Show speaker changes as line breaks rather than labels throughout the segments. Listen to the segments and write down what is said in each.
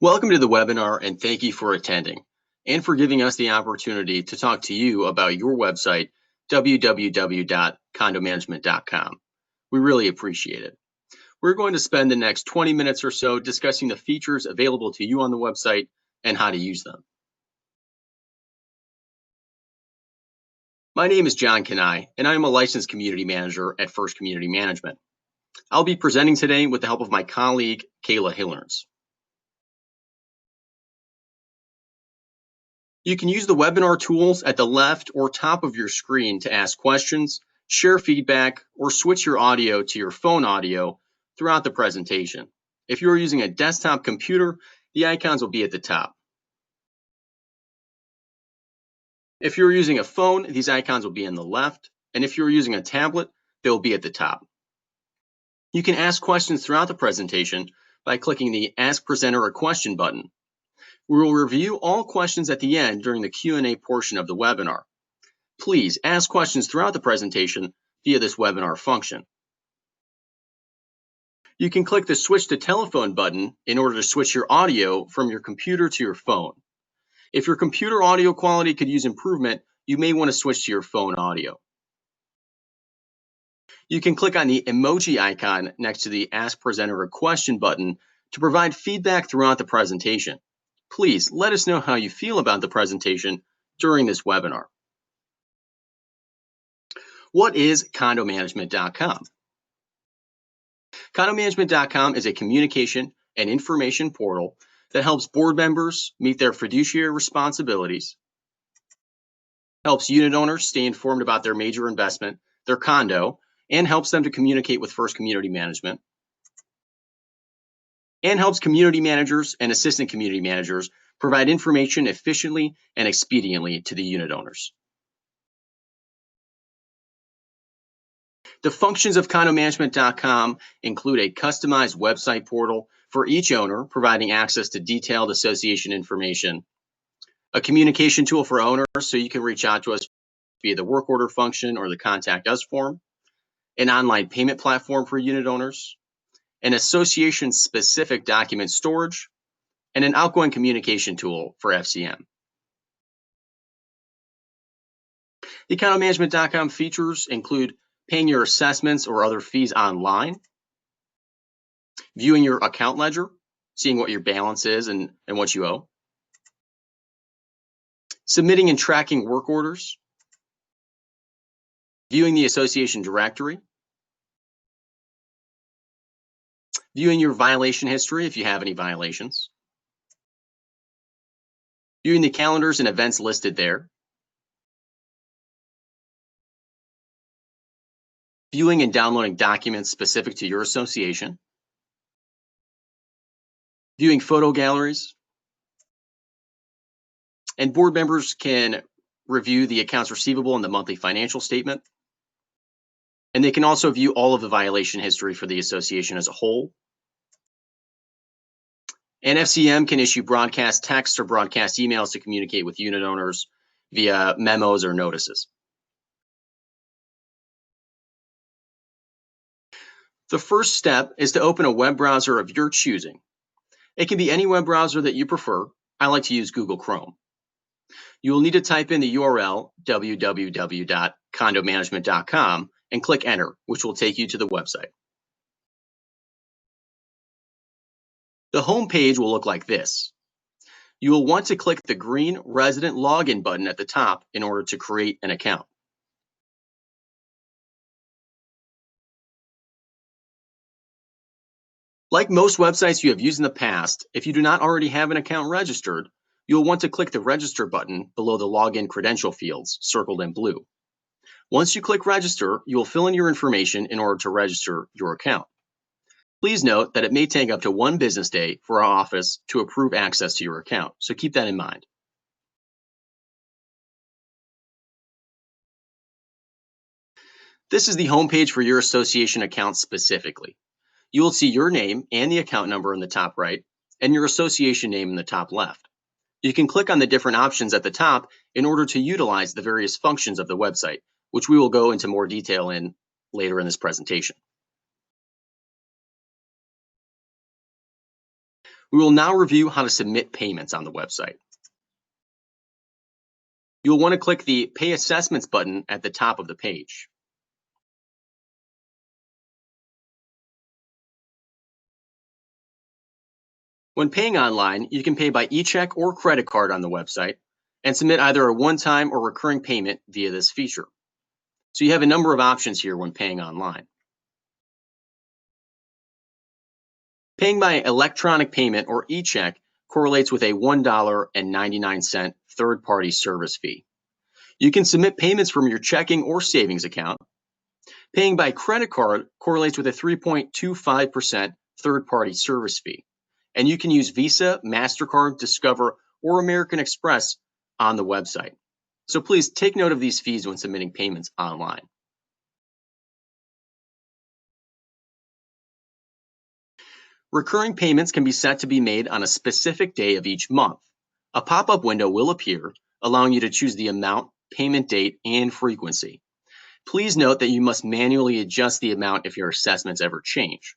Welcome to the webinar and thank you for attending and for giving us the opportunity to talk to you about your website, www.condomanagement.com. We really appreciate it. We're going to spend the next 20 minutes or so discussing the features available to you on the website and how to use them. My name is John Kanai, and I am a licensed community manager at First Community Management. I'll be presenting today with the help of my colleague, Kayla Hillerns. You can use the webinar tools at the left or top of your screen to ask questions, share feedback, or switch your audio to your phone audio throughout the presentation. If you're using a desktop computer, the icons will be at the top. If you're using a phone, these icons will be in the left, and if you're using a tablet, they'll be at the top. You can ask questions throughout the presentation by clicking the Ask Presenter a Question button. We will review all questions at the end during the Q&A portion of the webinar. Please ask questions throughout the presentation via this webinar function. You can click the Switch to Telephone button in order to switch your audio from your computer to your phone. If your computer audio quality could use improvement, you may want to switch to your phone audio. You can click on the emoji icon next to the Ask Presenter a Question button to provide feedback throughout the presentation. Please let us know how you feel about the presentation during this webinar. What is condomanagement.com? Condomanagement.com is a communication and information portal that helps board members meet their fiduciary responsibilities, helps unit owners stay informed about their major investment, their condo, and helps them to communicate with First Community Management, and helps community managers and assistant community managers provide information efficiently and expediently to the unit owners. The functions of condomanagement.com include a customized website portal for each owner, providing access to detailed association information, a communication tool for owners so you can reach out to us via the work order function or the contact us form, an online payment platform for unit owners, an association-specific document storage, and an outgoing communication tool for FCM. The condomanagement.com features include paying your assessments or other fees online, viewing your account ledger, seeing what your balance is and what you owe, submitting and tracking work orders, viewing the association directory, viewing your violation history if you have any violations, viewing the calendars and events listed there, viewing and downloading documents specific to your association, viewing photo galleries, and board members can review the accounts receivable and the monthly financial statement. And they can also view all of the violation history for the association as a whole. And FCM can issue broadcast texts or broadcast emails to communicate with unit owners via memos or notices. The first step is to open a web browser of your choosing. It can be any web browser that you prefer. I like to use Google Chrome. You will need to type in the URL www.condomanagement.com and click enter, which will take you to the website. The home page will look like this. You will want to click the green resident login button at the top in order to create an account. Like most websites you have used in the past, if you do not already have an account registered, you'll want to click the register button below the login credential fields circled in blue. Once you click register, you will fill in your information in order to register your account. Please note that it may take up to 1 business day for our office to approve access to your account, so keep that in mind. This is the homepage for your association account specifically. You will see your name and the account number in the top right, and your association name in the top left. You can click on the different options at the top in order to utilize the various functions of the website, which we will go into more detail in later in this presentation. We will now review how to submit payments on the website. You'll want to click the Pay Assessments button at the top of the page. When paying online, you can pay by e-check or credit card on the website and submit either a one-time or recurring payment via this feature. So you have a number of options here when paying online. Paying by electronic payment or e-check correlates with a $1.99 third-party service fee. You can submit payments from your checking or savings account. Paying by credit card correlates with a 3.25% third-party service fee. And you can use Visa, MasterCard, Discover, or American Express on the website. So please take note of these fees when submitting payments online. Recurring payments can be set to be made on a specific day of each month. A pop-up window will appear, allowing you to choose the amount, payment date, and frequency. Please note that you must manually adjust the amount if your assessments ever change.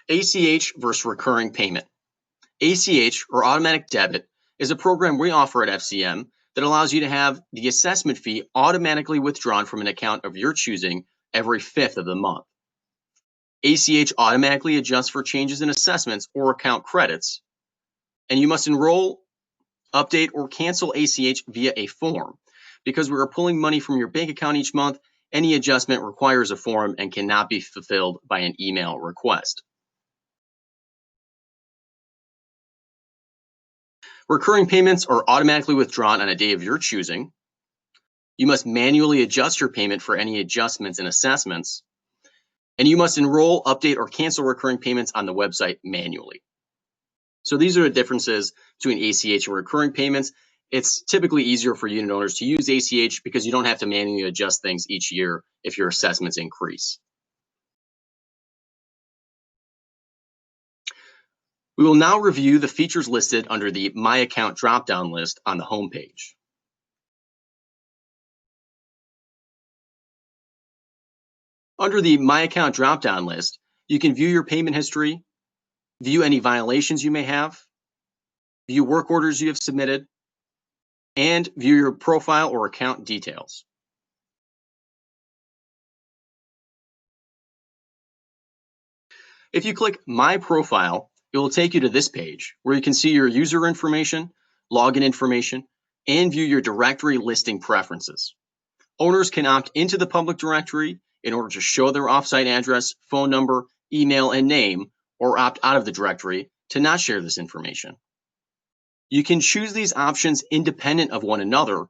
ACH versus recurring payment. ACH, or automatic debit, is a program we offer at FCM that allows you to have the assessment fee automatically withdrawn from an account of your choosing every 5th of the month. ACH automatically adjusts for changes in assessments or account credits, and you must enroll, update, or cancel ACH via a form. Because we are pulling money from your bank account each month, any adjustment requires a form and cannot be fulfilled by an email request. Recurring payments are automatically withdrawn on a day of your choosing. You must manually adjust your payment for any adjustments in assessments. And you must enroll, update, or cancel recurring payments on the website manually. So these are the differences between ACH and recurring payments. It's typically easier for unit owners to use ACH because you don't have to manually adjust things each year if your assessments increase. We will now review the features listed under the My Account drop-down list on the home page. Under the My Account drop-down list, you can view your payment history, view any violations you may have, view work orders you have submitted, and view your profile or account details. If you click My Profile, it will take you to this page where you can see your user information, login information, and view your directory listing preferences. Owners can opt into the public directory in order to show their offsite address, phone number, email, and name, or opt out of the directory to not share this information. You can choose these options independent of one another,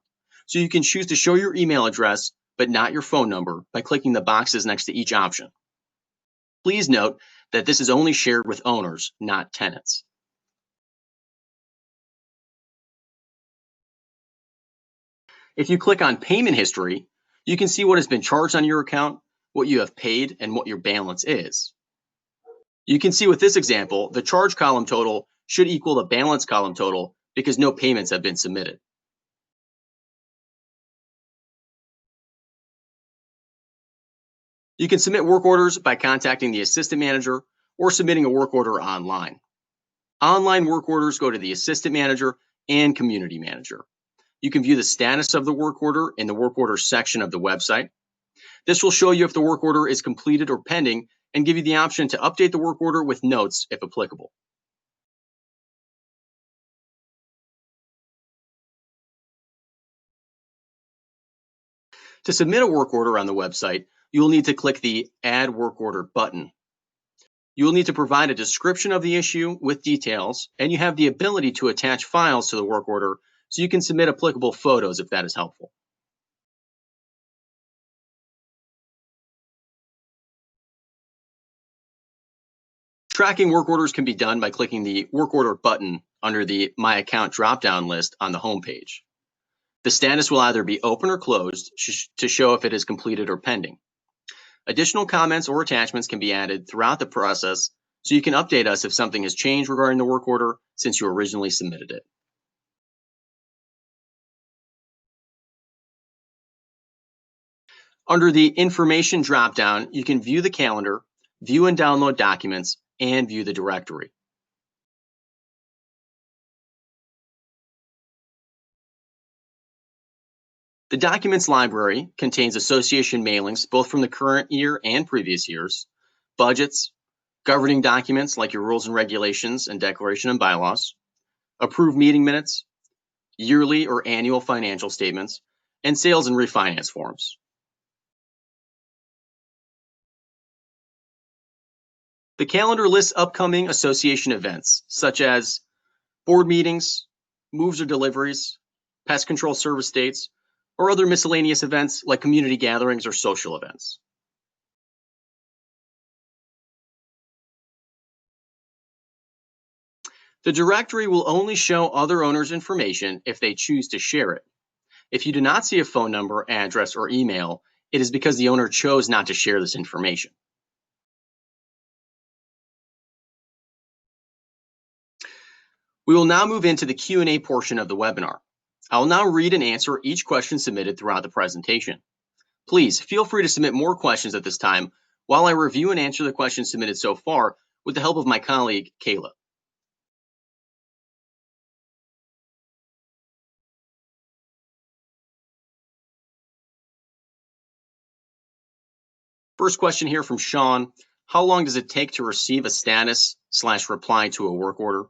so you can choose to show your email address but not your phone number by clicking the boxes next to each option. Please note that this is only shared with owners, not tenants. If you click on Payment History, you can see what has been charged on your account, what you have paid, and what your balance is. You can see with this example, the charge column total should equal the balance column total because no payments have been submitted. You can submit work orders by contacting the assistant manager or submitting a work order online. Online work orders go to the assistant manager and community manager. You can view the status of the work order in the work order section of the website. This will show you if the work order is completed or pending and give you the option to update the work order with notes if applicable. To submit a work order on the website, you will need to click the Add Work Order button. You will need to provide a description of the issue with details, and you have the ability to attach files to the work order so you can submit applicable photos if that is helpful. Tracking work orders can be done by clicking the Work Order button under the My Account drop-down list on the home page. The status will either be open or closed to show if it is completed or pending. Additional comments or attachments can be added throughout the process so you can update us if something has changed regarding the work order since you originally submitted it. Under the Information dropdown, you can view the calendar, view and download documents, and view the directory. The documents library contains association mailings, both from the current year and previous years, budgets, governing documents like your rules and regulations and declaration and bylaws, approved meeting minutes, yearly or annual financial statements, and sales and refinance forms. The calendar lists upcoming association events, such as board meetings, moves or deliveries, pest control service dates, or other miscellaneous events like community gatherings or social events. The directory will only show other owners' information if they choose to share it. If you do not see a phone number, address, or email, it is because the owner chose not to share this information. We will now move into the Q&A portion of the webinar. I will now read and answer each question submitted throughout the presentation. Please feel free to submit more questions at this time while I review and answer the questions submitted so far with the help of my colleague, Kayla. First question here from Sean. How long does it take to receive a status/reply to a work order?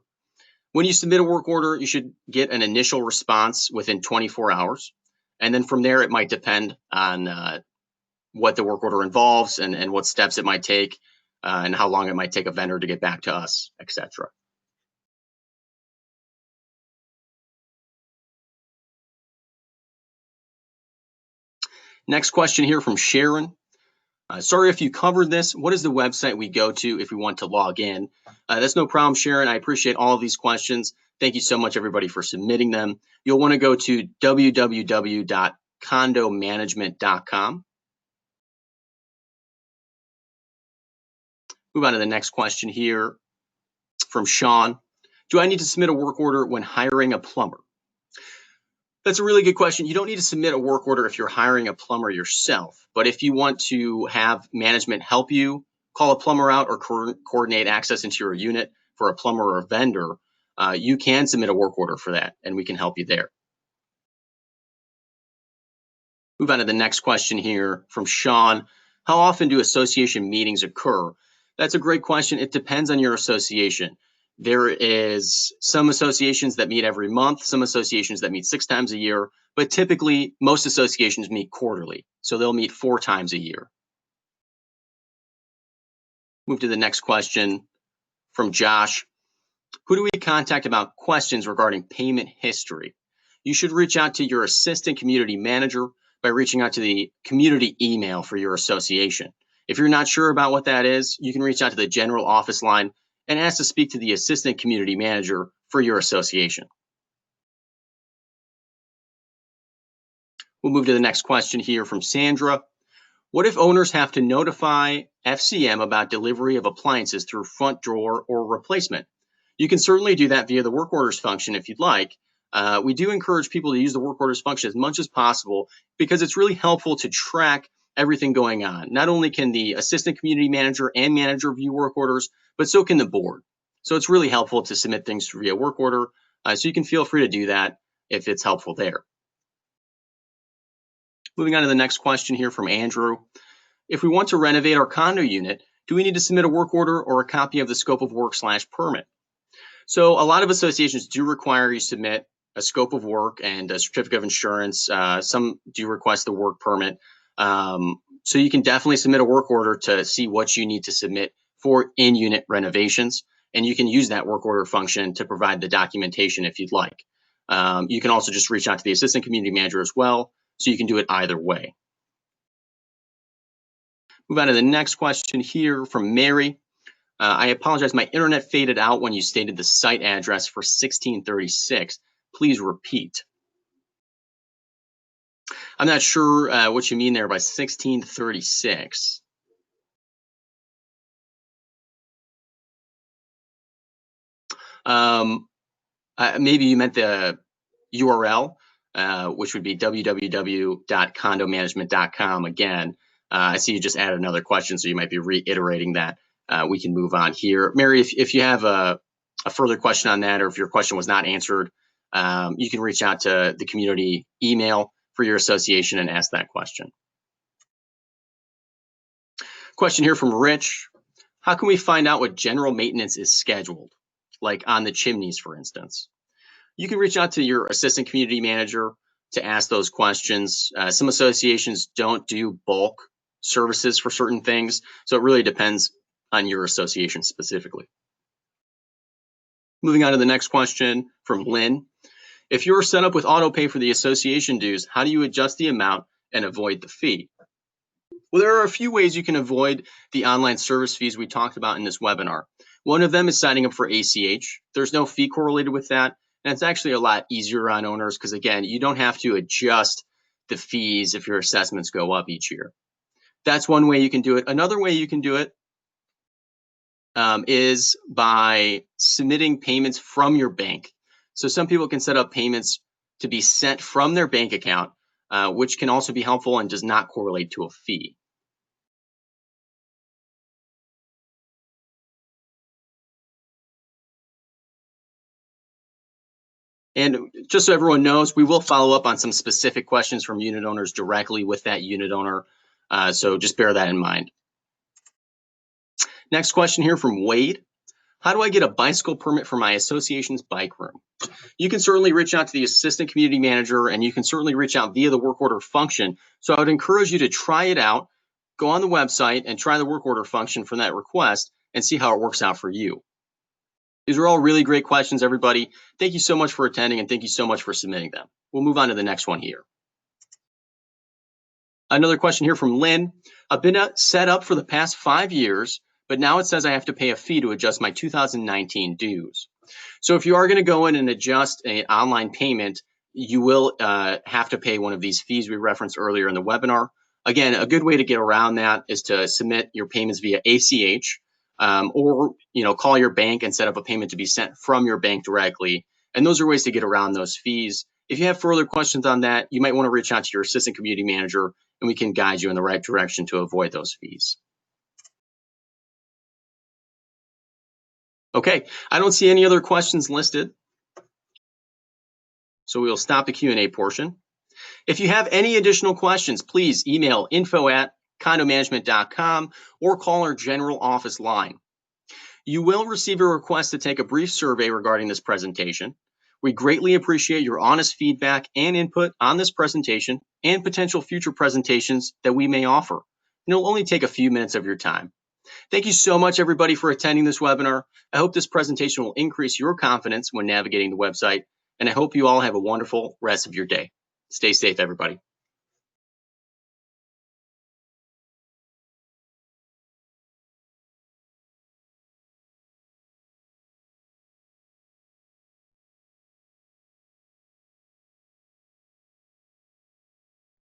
When you submit a work order, you should get an initial response within 24 hours. And then from there, it might depend on what the work order involves and what steps it might take and how long it might take a vendor to get back to us, etc. Next question here from Sharon. Sorry if you covered this. What is the website we go to if we want to log in? That's no problem, Sharon. I appreciate all of these questions. Thank you so much, everybody, for submitting them. You'll want to go to www.condomanagement.com. Move on to the next question here from Sean. Do I need to submit a work order when hiring a plumber? That's a really good question. You don't need to submit a work order if you're hiring a plumber yourself, but if you want to have management help you call a plumber out or coordinate access into your unit for a plumber or a vendor, you can submit a work order for that, and we can help you there. Move on to the next question here from Sean. How often do association meetings occur? That's a great question. It depends on your association. There is some associations that meet every month, some associations that meet 6 times a year, but typically most associations meet quarterly. So they'll meet 4 times a year. Move to the next question from Josh. Who do we contact about questions regarding payment history? You should reach out to your assistant community manager by reaching out to the community email for your association. If you're not sure about what that is, you can reach out to the general office line and ask to speak to the assistant community manager for your association. We'll move to the next question here from Sandra. What if owners have to notify FCM about delivery of appliances through front door or replacement? You can certainly do that via the work orders function if you'd like. We do encourage people to use the work orders function as much as possible because it's really helpful to track everything going on. Not only can the assistant community manager and manager view work orders, but so can the board. So it's really helpful to submit things via work order. So you can feel free to do that if it's helpful there. Moving on to the next question here from Andrew. If we want to renovate our condo unit, do we need to submit a work order or a copy of the scope of work/permit? So a lot of associations do require you submit a scope of work and a certificate of insurance. Some do request the work permit. So you can definitely submit a work order to see what you need to submit for in-unit renovations. And you can use that work order function to provide the documentation if you'd like. You can also just reach out to the assistant community manager as well. So you can do it either way. Move on to the next question here from Mary. I apologize, my internet faded out when you stated the site address for 1636. Please repeat. I'm not sure what you mean there by 1636. Maybe you meant the URL. which would be www.condomanagement.com. Again, I see you just added another question, so you might be reiterating that. We can move on here. Mary, if you have a further question on that, or if your question was not answered, you can reach out to the community email for your association and ask that question. Question here from Rich. How can we find out what general maintenance is scheduled, like on the chimneys, for instance? You can reach out to your assistant community manager to ask those questions. Some associations don't do bulk services for certain things, so it really depends on your association specifically. Moving on to the next question from Lynn. If you're set up with auto pay for the association dues, how do you adjust the amount and avoid the fee? Well, there are a few ways you can avoid the online service fees we talked about in this webinar. One of them is signing up for ACH. There's no fee correlated with that. And it's actually a lot easier on owners because, again, you don't have to adjust the fees if your assessments go up each year. That's one way you can do it. Another way you can do it is by submitting payments from your bank. So some people can set up payments to be sent from their bank account, which can also be helpful and does not correlate to a fee. And just so everyone knows, we will follow up on some specific questions from unit owners directly with that unit owner. So just bear that in mind. Next question here from Wade. How do I get a bicycle permit for my association's bike room? You can certainly reach out to the assistant community manager, and you can certainly reach out via the work order function. So I would encourage you to try it out, go on the website and try the work order function for that request and see how it works out for you. These are all really great questions, everybody. Thank you so much for attending, and thank you so much for submitting them. We'll move on to the next one here. Another question here from Lynn. I've been set up for the past 5 years, but now it says I have to pay a fee to adjust my 2019 dues. So if you are going to go in and adjust an online payment, you will have to pay one of these fees we referenced earlier in the webinar. Again, a good way to get around that is to submit your payments via ACH, or call your bank and set up a payment to be sent from your bank directly. And those are ways to get around those fees. If you have further questions on that, you might want to reach out to your assistant community manager, and we can guide you in the right direction to avoid those fees. Okay, I don't see any other questions listed, so we'll stop the Q&A portion. If you have any additional questions, please email info@condomanagement.com or call our general office line. You will receive a request to take a brief survey regarding this presentation. We greatly appreciate your honest feedback and input on this presentation and potential future presentations that we may offer. And it'll only take a few minutes of your time. Thank you so much, everybody, for attending this webinar. I hope this presentation will increase your confidence when navigating the website, and I hope you all have a wonderful rest of your day. Stay safe, everybody.